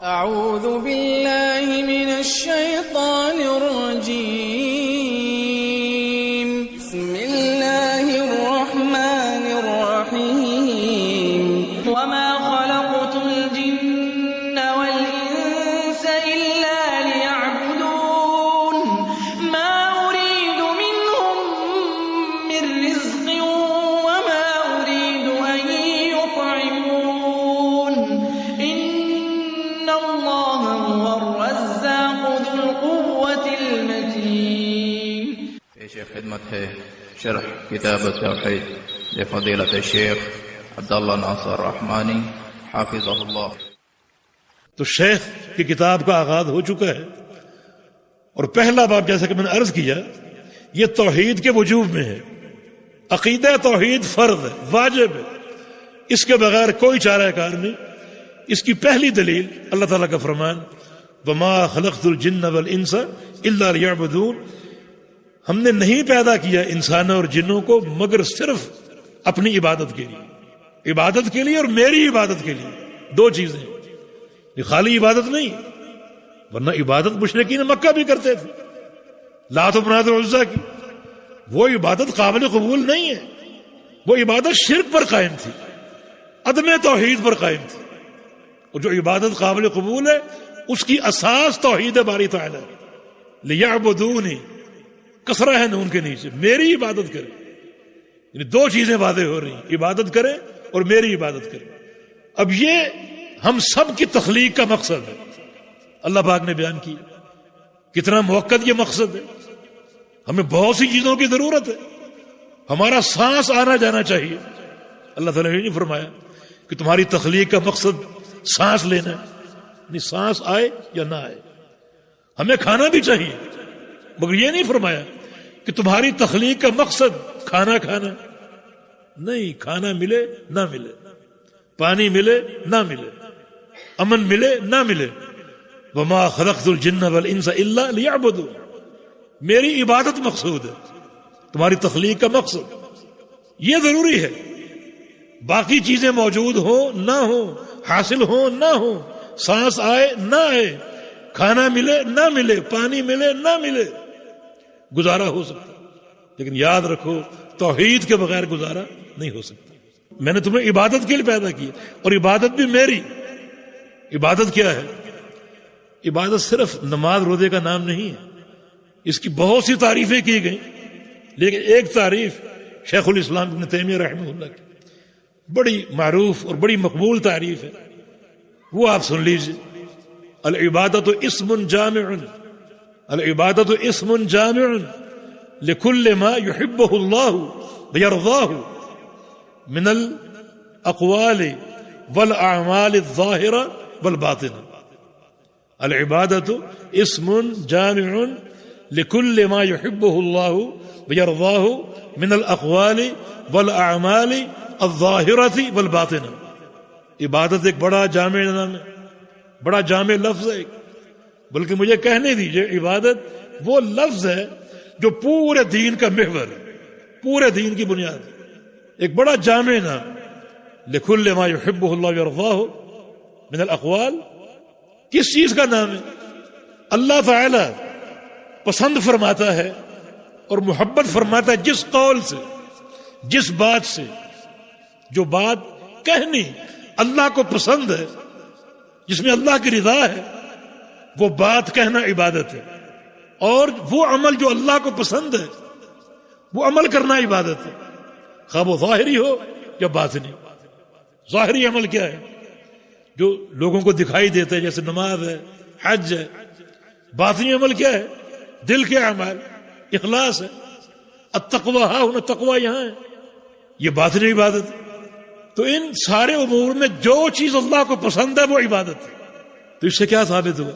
أعوذ بالله من الشيطان الرجيم. بسم الله الرحمن الرحيم. وما خلقت الجن والإنس إلا ليعبدون ما أريد منهم من رزق وما أريد أن يطعمون إن الله هو الرزاق ذو القوة المتين. پیش خدمت ہے شرح کتاب التوحید لفضیلۃ الشیخ عبداللہ ناصر رحمانی حافظہ اللہ۔ تو شیخ کی کتاب کا آغاز ہو چکا ہے، اور پہلا باب جیسا کہ میں نے عرض کیا یہ توحید کے وجوب میں ہے۔ عقیدہ توحید فرض ہے، واجب ہے، اس کے بغیر کوئی چارہ کار نہیں۔ اس کی پہلی دلیل اللہ تعالیٰ کا فرمان وما خلقت الجن والانس الا لیعبدون، ہم نے نہیں پیدا کیا انسانوں اور جنوں کو مگر صرف اپنی عبادت کے لیے، عبادت کے لیے اور میری عبادت کے لیے۔ دو چیزیں، یہ خالی عبادت نہیں، ورنہ عبادت مشرکین مکہ بھی کرتے تھے، لات و منات اور عزا کی۔ وہ عبادت قابل قبول نہیں ہے، وہ عبادت شرک پر قائم تھی، عدم توحید پر قائم تھی۔ اور جو عبادت قابل قبول ہے اس کی اساس توحید باری تعالی، لیعبدونی کسرہ ہے نون کے نیچے، میری عبادت کرے۔ یعنی دو چیزیں واضح ہو رہی ہیں، عبادت کرے اور میری عبادت کرے۔ اب یہ ہم سب کی تخلیق کا مقصد ہے، اللہ پاک نے بیان کیا کتنا موقت یہ مقصد ہے۔ ہمیں بہت سی چیزوں کی ضرورت ہے، ہمارا سانس آنا جانا چاہیے۔ اللہ تعالیٰ نے نہیں فرمایا کہ تمہاری تخلیق کا مقصد سانس لینا ہے، نہیں، سانس آئے یا نہ آئے، ہمیں کھانا بھی چاہیے، مگر یہ نہیں فرمایا کہ تمہاری تخلیق کا مقصد کھانا کھانا، نہیں، کھانا ملے نہ ملے، پانی ملے نہ ملے، امن ملے نہ ملے، وما خلقت الجن والانس الا لیعبدون، میری عبادت مقصود ہے، تمہاری تخلیق کا مقصد یہ ضروری ہے۔ باقی چیزیں موجود ہوں نہ ہوں، حاصل ہوں نہ ہوں، سانس آئے نہ آئے، کھانا ملے نہ ملے، پانی ملے نہ ملے، گزارا ہو سکتا، لیکن یاد رکھو توحید کے بغیر گزارا نہیں ہو سکتا۔ میں نے تمہیں عبادت کے لیے پیدا کیا، اور عبادت بھی میری۔ عبادت کیا ہے؟ عبادت صرف نماز روزے کا نام نہیں ہے، اس کی بہت سی تعریفیں کی گئیں، لیکن ایک تعریف شیخ الاسلام ابن تیمیہ رحمہ اللہ کی بڑی معروف اور بڑی مقبول تعریف ہے، وہ آپ سن لیجئے۔ العبادت اسم جامع، العبادت اسم جامع لكل ما يحبه الله ويرضاه من الاقوال والاعمال الظاهره والباطنه۔ العبادت اسم جامع لكل ما يحبه الله ويرضاه من الاقوال والاعمال الظاہرۃ والباطنہ۔ عبادت ایک بڑا جامع نام ہے، بڑا جامع لفظ ہے، بلکہ مجھے کہنے دیجئے عبادت وہ لفظ ہے جو پورے دین کا محور ہے، پورے دین کی بنیاد ہے، ایک بڑا جامع نام۔ لکل ما یحبہ اللہ ویرضاہ من الاقوال، کس چیز کا نام ہے؟ اللہ تعالی پسند فرماتا ہے اور محبت فرماتا ہے جس قول سے، جس بات سے، جو بات کہنی اللہ کو پسند ہے، جس میں اللہ کی رضا ہے، وہ بات کہنا عبادت ہے۔ اور وہ عمل جو اللہ کو پسند ہے وہ عمل کرنا عبادت ہے، خواہ وہ ظاہری ہو یا باطنی۔ ظاہری عمل کیا ہے؟ جو لوگوں کو دکھائی دیتا ہے، جیسے نماز ہے، حج ہے۔ باطنی عمل کیا ہے؟ دل کے اعمال، اخلاص ہے۔ التقوی ہاں ہونا، تقوی یہاں ہے، یہ باطنی عبادت ہے۔ تو ان سارے امور میں جو چیز اللہ کو پسند ہے وہ عبادت ہے۔ تو اس سے کیا ثابت ہوا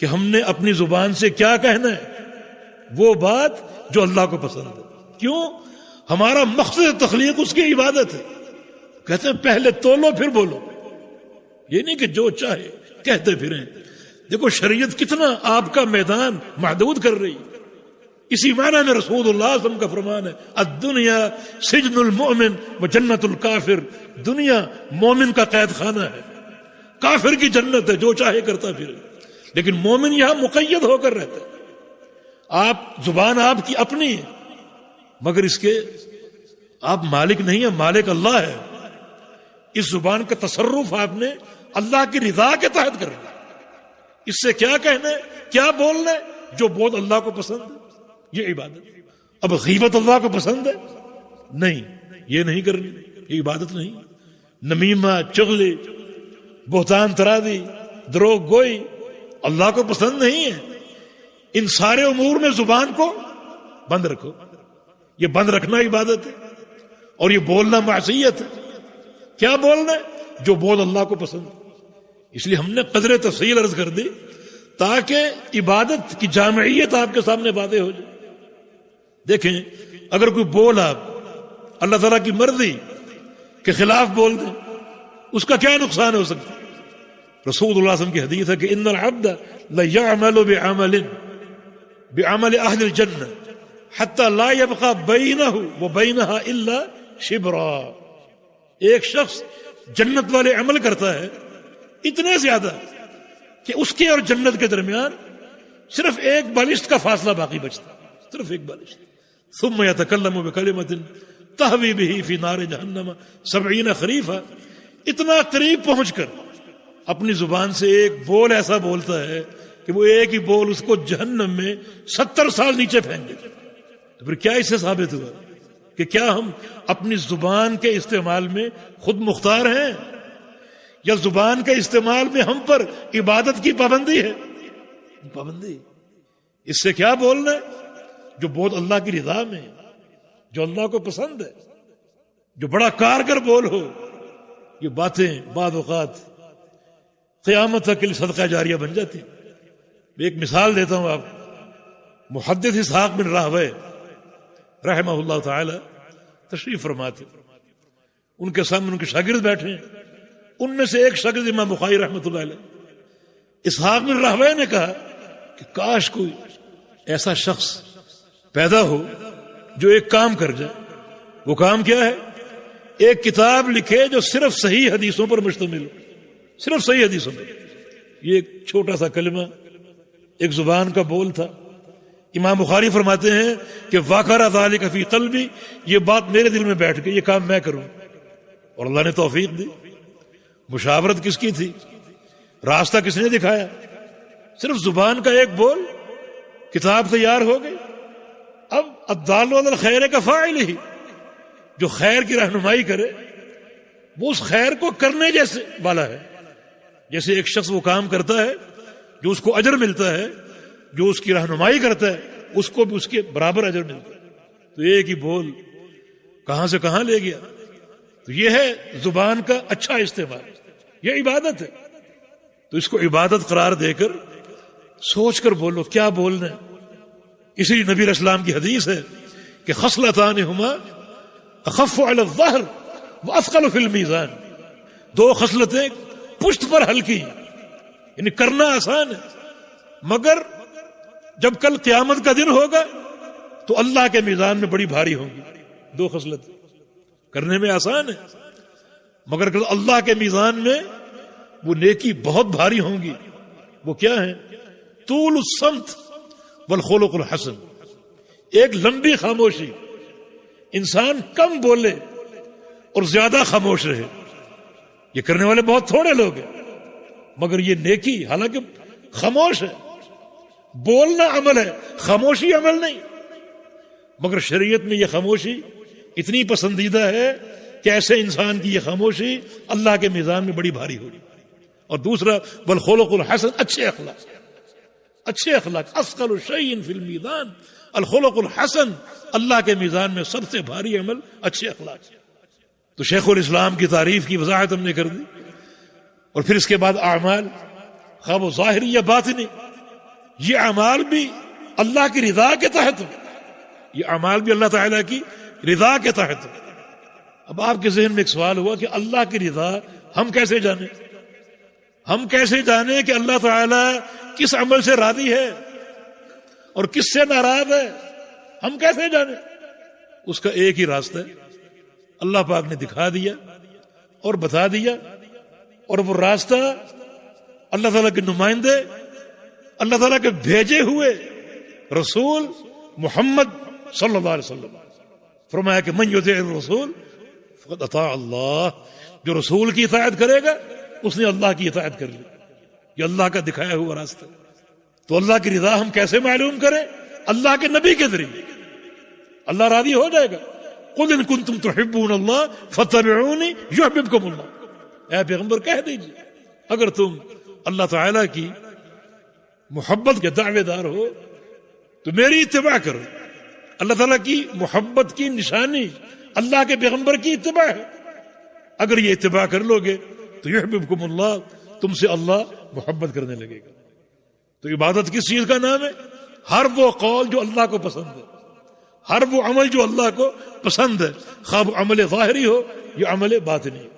کہ ہم نے اپنی زبان سے کیا کہنا ہے؟ وہ بات جو اللہ کو پسند ہے۔ کیوں؟ ہمارا مقصد تخلیق اس کی عبادت ہے۔ کہتے ہیں پہلے تولو پھر بولو، یہ نہیں کہ جو چاہے کہتے پھریں۔ دیکھو شریعت کتنا آپ کا میدان محدود کر رہی ہے۔ اسی معنی میں رسول اللہ صلی اللہ علیہ وسلم کا فرمان ہے الدنیا سجن المؤمن و جنت الکافر، دنیا مومن کا قید خانہ ہے کافر کی جنت ہے، جو چاہے کرتا پھرے، لیکن مومن یہاں مقید ہو کر رہتا ہے۔ آپ زبان آپ کی اپنی ہے، مگر اس کے آپ مالک نہیں ہیں، مالک اللہ ہے۔ اس زبان کا تصرف آپ نے اللہ کی رضا کے تحت کرنا ہے۔ اس سے کیا کہنا ہے، کیا بولنا ہے، جو بول اللہ کو پسند ہے، یہ عبادت۔ اب غیبت اللہ کو پسند ہے نہیں، یہ نہیں کرنی، یہ عبادت نہیں۔ نمیمہ، چغلی، بہتان ترازی، دروغ گوئی اللہ کو پسند نہیں ہے۔ ان سارے امور میں زبان کو بند رکھو، یہ بند رکھنا عبادت ہے، اور یہ بولنا معصیت ہے۔ کیا بولنا ہے، جو بول اللہ کو پسند ہے۔ اس لیے ہم نے قدر تفصیل عرض کر دی تاکہ عبادت کی جامعیت آپ کے سامنے واضح ہو جائے۔ دیکھیں، اگر کوئی بول آپ اللہ تعالیٰ کی مرضی کے خلاف بول دیں، اس کا کیا نقصان ہو سکتا ہے؟ رسول اللہ صلی اللہ علیہ وسلم کی حدیث ہے کہ ان العبد لیعمل بعمل اہل الجنہ حتی لا یبقى بینہ وبینہا الا شبرا۔ ایک شخص جنت والے عمل کرتا ہے اتنے زیادہ کہ اس کے اور جنت کے درمیان صرف ایک بالشت کا فاصلہ باقی بچتا ہے، صرف ایک بالشت۔ ثم يتكلم بكلمة تهوي به في نار جہنم 70 خریفا۔ اتنا قریب پہنچ کر اپنی زبان سے ایک بول ایسا بولتا ہے کہ وہ ایک ہی بول اس کو جہنم میں 70 سال نیچے پھینک دیتا۔ تو پھر کیا اس سے ثابت ہوا کہ کیا ہم اپنی زبان کے استعمال میں خود مختار ہیں، یا زبان کے استعمال میں ہم پر عبادت کی پابندی ہے؟ پابندی۔ اس سے کیا بولنا ہے، جو بول اللہ کی رضا میں، جو اللہ کو پسند ہے، جو بڑا کارگر بول ہو۔ یہ باتیں بعض اوقات قیامت تک کے لیے صدقہ جاریہ بن جاتی۔ ایک مثال دیتا ہوں آپ۔ محدث اسحاق بن راہوے رحمہ اللہ تعالی تشریف فرماتے، ان کے سامنے ان کے شاگرد بیٹھے ہیں، ان میں سے ایک شاگرد امام بخاری رحمۃ اللہ علیہ، اسحاق بن راہوے نے کہا کہ کاش کوئی ایسا شخص پیدا ہو جو ایک کام کر جائے۔ وہ کام کیا ہے؟ ایک کتاب لکھے جو صرف صحیح حدیثوں پر مشتمل ہو، صرف صحیح حدیثوں پر۔ یہ ایک چھوٹا سا کلمہ، ایک زبان کا بول تھا۔ امام بخاری فرماتے ہیں کہ وَقَرَ ذَلِكَ فِي قَلْبِي، یہ بات میرے دل میں بیٹھ گئی، یہ کام میں کروں، اور اللہ نے توفیق دی۔ مشاورت کس کی تھی؟ راستہ کس نے دکھایا؟ صرف زبان کا ایک بول، کتاب تیار ہو گئی۔ اب الدال علی الخیر کفاعلہ، جو خیر کی رہنمائی کرے وہ اس خیر کو کرنے جیسے والا ہے۔ جیسے ایک شخص وہ کام کرتا ہے جو اس کو اجر ملتا ہے، جو اس کی رہنمائی کرتا ہے اس کو بھی اس کے برابر اجر ملتا ہے۔ تو ایک ہی بول کہاں سے کہاں لے گیا۔ تو یہ ہے زبان کا اچھا استعمال، یہ عبادت ہے۔ تو اس کو عبادت قرار دے کر سوچ کر بولو کیا بولنا ہے۔ اسی لیے نبی علیہ السلام کی حدیث ہے کہ خصلتان ہما اخف علی الظہر واثقل فی المیزان، دو خصلتیں پشت پر ہلکی، یعنی کرنا آسان ہے، مگر جب کل قیامت کا دن ہوگا تو اللہ کے میزان میں بڑی بھاری ہوں گی۔ دو خصلتیں کرنے میں آسان ہے، مگر کل اللہ کے میزان میں وہ نیکی بہت بھاری ہوں گی۔ وہ کیا ہے؟ طول الصمت والخلق الحسن، ایک لمبی خاموشی، انسان کم بولے اور زیادہ خاموش رہے۔ یہ کرنے والے بہت تھوڑے لوگ ہیں، مگر یہ نیکی حالانکہ خاموش ہے، بولنا عمل ہے، خاموشی عمل نہیں، مگر شریعت میں یہ خاموشی اتنی پسندیدہ ہے کہ ایسے انسان کی یہ خاموشی اللہ کے میزان میں بڑی بھاری ہوگی۔ اور دوسرا والخلق الحسن، اچھے اخلاق، اچھے اخلاق، اثقل شیء فی المیزان الخلق الحسن، اللہ کے میزان میں سب سے بھاری عمل اچھے اخلاق۔ تو شیخ الاسلام کی تعریف کی وضاحت ہم نے کر دی، اور پھر اس کے بعد اعمال، خواہ وہ ظاہری یا باطنی، یہ اعمال بھی اللہ کی رضا کے تحت ہو، یہ اعمال بھی اللہ تعالیٰ کی رضا کے تحت ہو۔ اب آپ کے ذہن میں ایک سوال ہوا کہ اللہ کی رضا ہم کیسے جانیں؟ ہم کیسے جانیں کہ اللہ تعالیٰ کس عمل سے راضی ہے اور کس سے ناراض ہے؟ ہم کیسے جانیں؟ اس کا ایک ہی راستہ ہے، اللہ پاک نے دکھا دیا اور بتا دیا اور وہ راستہ اللہ تعالیٰ کے نمائندے، اللہ تعالیٰ کے بھیجے ہوئے رسول محمد صلی اللہ علیہ وسلم فرمایا کہ من یطیع الرسول فقد اطاع اللہ، جو رسول کی اطاعت کرے گا اس نے اللہ کی اطاعت کر لی. یہ اللہ کا دکھایا ہوا راستہ. تو اللہ کی رضا ہم کیسے معلوم کریں؟ اللہ کے نبی کے ذریعے. اللہ راضی ہو جائے گا. قل ان کنتم تحبون اللہ فاتبعونی یحببکم اللہ. اے پیغمبر کہہ دیجیے اگر تم اللہ تعالیٰ کی محبت کے دعوے دار ہو تو میری اتباع کرو. اللہ تعالیٰ کی محبت کی نشانی اللہ کے پیغمبر کی اتباع ہے. اگر یہ اتباع کر لو گے تو یحببکم اللہ، تم سے اللہ محبت کرنے لگے گا. تو عبادت کس چیز کا نام ہے؟ ہر وہ قول جو اللہ کو پسند ہے، ہر وہ عمل جو اللہ کو پسند ہے، خواہ وہ عمل ظاہری ہو یا عمل باطنی ہو.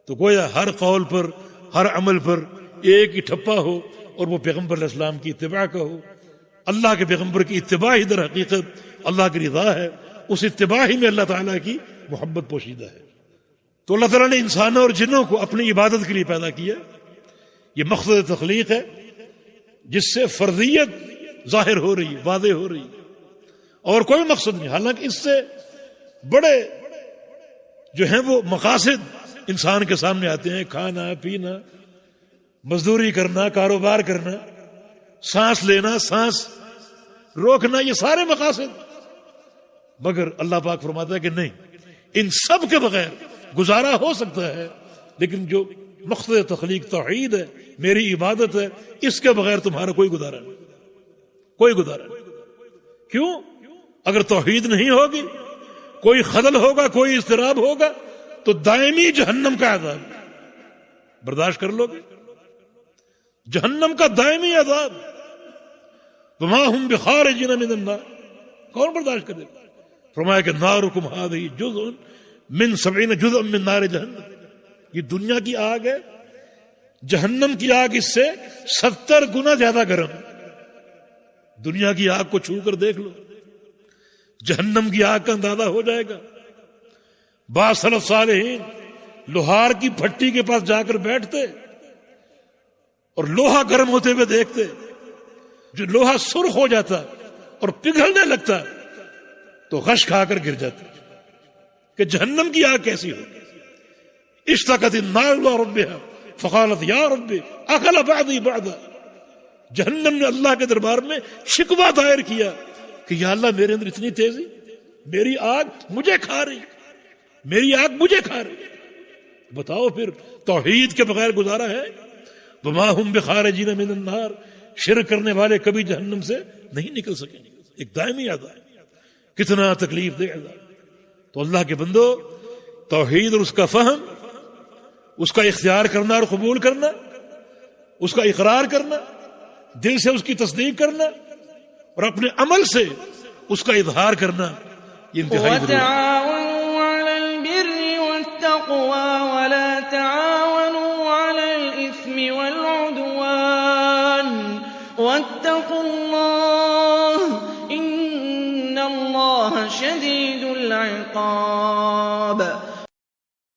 تو گویا ہر قول پر، ہر عمل پر ایک ہی ٹھپا ہو اور وہ پیغمبر علیہ السلام کی اتباع کا ہو. اللہ کے پیغمبر کی اتباع ہی در حقیقت اللہ کی رضا ہے. اس اتباع ہی میں اللہ تعالیٰ کی محبت پوشیدہ ہے. تو اللہ تعالیٰ نے انسانوں اور جنوں کو اپنی عبادت کے لیے پیدا کیا. یہ مقصد تخلیق ہے جس سے فرضیت ظاہر ہو رہی ہے، واضح ہو رہی ہے، اور کوئی مقصد نہیں. حالانکہ اس سے بڑے جو ہیں وہ مقاصد انسان کے سامنے آتے ہیں: کھانا پینا، مزدوری کرنا، کاروبار کرنا، سانس لینا، سانس روکنا، یہ سارے مقاصد. مگر اللہ پاک فرماتا ہے کہ نہیں، ان سب کے بغیر گزارا ہو سکتا ہے، لیکن جو مقصد تخلیق توحید ہے، میری عبادت ہے، اس کے بغیر تمہارا کوئی گزارا نہیں، کوئی گزارا نہیں. کیوں؟ اگر توحید نہیں ہوگی، کوئی خلل ہوگا، کوئی اضطراب ہوگا تو دائمی جہنم کا عذاب برداشت کر لو گے. جہنم کا دائمی عذاب. وما هم بخارجین من النار، کون برداشت کرے گا؟ فرمایا کہ نارکم ہذہ جزء من 70 جزء من نار جہنم. یہ دنیا کی آگ ہے، جہنم کی آگ اس سے 70 گنا زیادہ گرم. دنیا کی آگ کو چھو کر دیکھ لو، جہنم کی آگ کا اندازہ ہو جائے گا. بعض سلف صالحین لوہار کی پھٹی کے پاس جا کر بیٹھتے اور لوہا گرم ہوتے ہوئے دیکھتے. جو لوہا سرخ ہو جاتا اور پگھلنے لگتا تو غش کھا کر گر جاتے کہ جہنم کی آگ کیسی ہوگی. اشتقت النار الى ربها فقالت یا رب اکل بعضی بعضا. جہنم نے اللہ کے دربار میں شکوہ دائر کیا کہ یا اللہ میرے اندر اتنی تیزی، میری آگ مجھے کھا رہی، میری آگ مجھے کھا رہی. بتاؤ پھر توحید کے بغیر گزارا ہے؟ وما هم بخارجین من النار، شرک کرنے والے کبھی جہنم سے نہیں نکل سکیں گے. ایک دائمی عذاب، کتنا تکلیف دے عذاب. تو اللہ کے بندو، توحید اور اس کا فہم، اس کا اختیار کرنا اور قبول کرنا، اس کا اقرار کرنا، دل سے اس کی تصدیق کرنا اور اپنے عمل سے اس کا اظہار کرنا، یہ انتہائی ضروری ہے. وتعاونوا على البر والتقوى ولا تعاونوا على الإثم والعدوان واتقوا الله إن الله شديد العقاب.